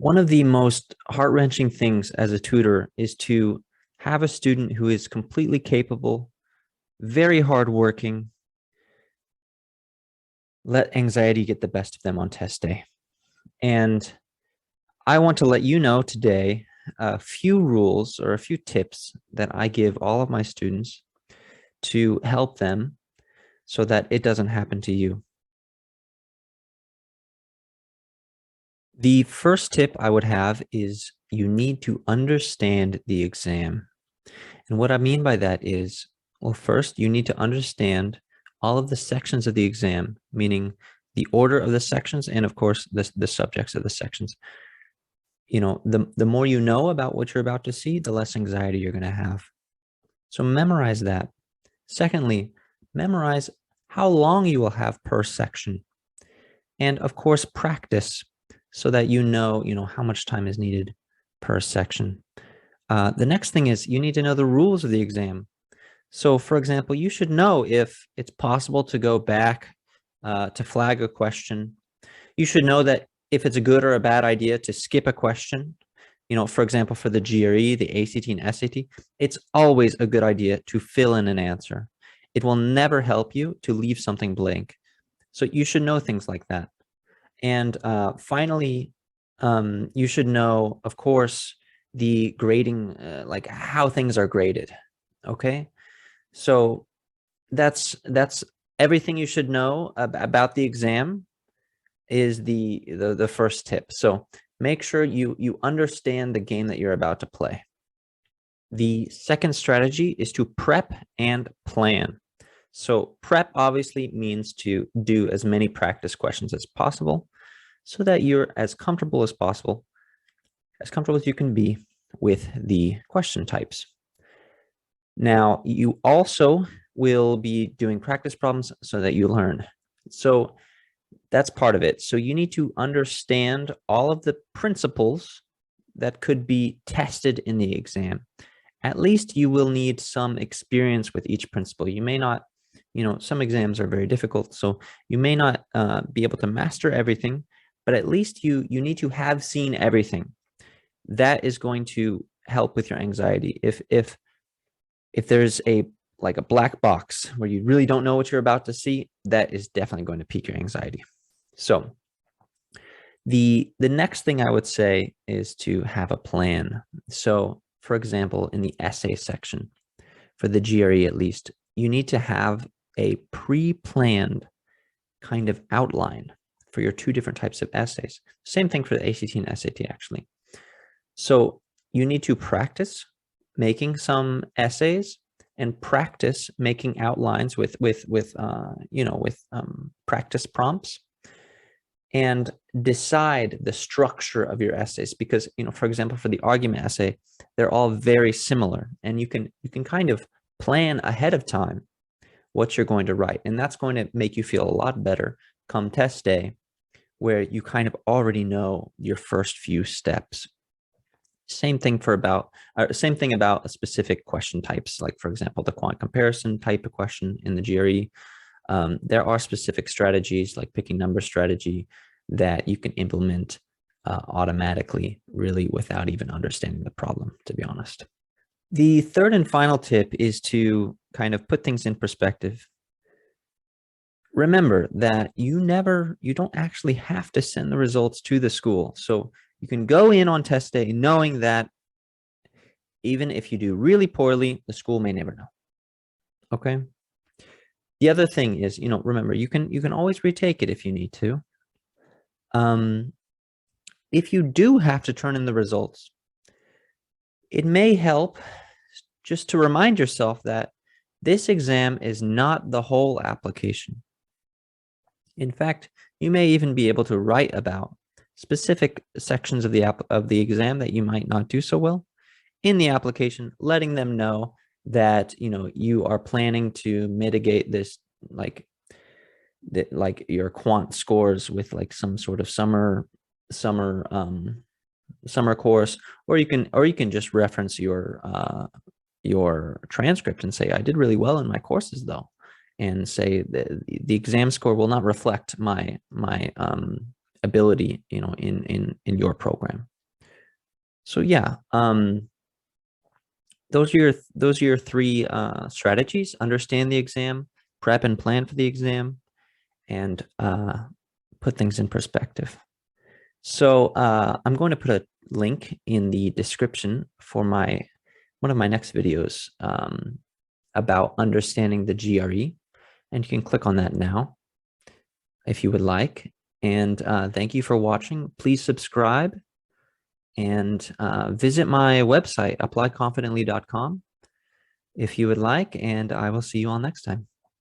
One of the most heart-wrenching things as a tutor is to have a student who is completely capable, very hardworking, let anxiety get the best of them on test day. And I want to let you know today a few rules or a few tips that I give all of my students to help them so that it doesn't happen to you. The first tip I would have is you need to understand the exam. And what I mean by that is, well, first you need to understand all of the sections of the exam, meaning the order of the sections and of course the subjects of the sections. You know, the more you know about what you're about to see, the less anxiety you're going to have. So memorize that. Secondly, memorize how long you will have per section. And of course, practice so that you know how much time is needed per section. The next thing is you need to know the rules of the exam. So for example, you should know if it's possible to go back to flag a question. You should know that if it's a good or a bad idea to skip a question. You know, for example, for the GRE, the ACT and SAT, it's always a good idea to fill in an answer. It will never help you to leave something blank. So you should know things like that. And finally, you should know, of course, the grading, like how things are graded. Okay, so that's everything you should know about the exam is the first tip. So make sure you understand the game that you're about to play. The second strategy is to prep and plan. So prep obviously means to do as many practice questions as possible so that you're as comfortable as possible, as comfortable as you can be with the question types. Now, you also will be doing practice problems so that you learn. So that's part of it. So you need to understand all of the principles that could be tested in the exam. At least you will need some experience with each principle. You may not, some exams are very difficult, so you may not be able to master everything, but at least you need to have seen everything. That is going to help with your anxiety. If there's like a black box where you really don't know what you're about to see, that is definitely going to pique your anxiety. So the next thing I would say is to have a plan. So for example, in the essay section, for the GRE at least, you need to have a pre-planned kind of outline for your two different types of essays. Same thing for the ACT and SAT, actually. So you need to practice making some essays and practice making outlines with practice prompts, and decide the structure of your essays, because for example, for the argument essay, they're all very similar, and you can kind of plan ahead of time what you're going to write, and that's going to make you feel a lot better come test day, where you kind of already know your first few steps. Same thing about specific question types, like for example, the quant comparison type of question in the GRE. There are specific strategies like picking number strategy that you can implement automatically, really without even understanding the problem, to be honest. The third and final tip is to kind of put things in perspective. Remember that you don't actually have to send the results to the school. So you can go in on test day knowing that even if you do really poorly, the school may never know. Okay. The other thing is, remember, you can always retake it if you need to. If you do have to turn in the results, it may help just to remind yourself that this exam is not the whole application. In fact, you may even be able to write about specific sections of the exam that you might not do so well in the application, letting them know that you are planning to mitigate this, like your quant scores with like some sort of summer course, or you can just reference your transcript and say, I did really well in my courses though, and say the exam score will not reflect my ability in your program. So yeah, those are your three strategies: understand the exam, prep and plan for the exam, and put things in perspective. So I'm going to put a link in the description for one of my next videos about understanding the GRE, and you can click on that now if you would like. And thank you for watching. Please subscribe and visit my website, applyconfidently.com, if you would like, and I will see you all next time.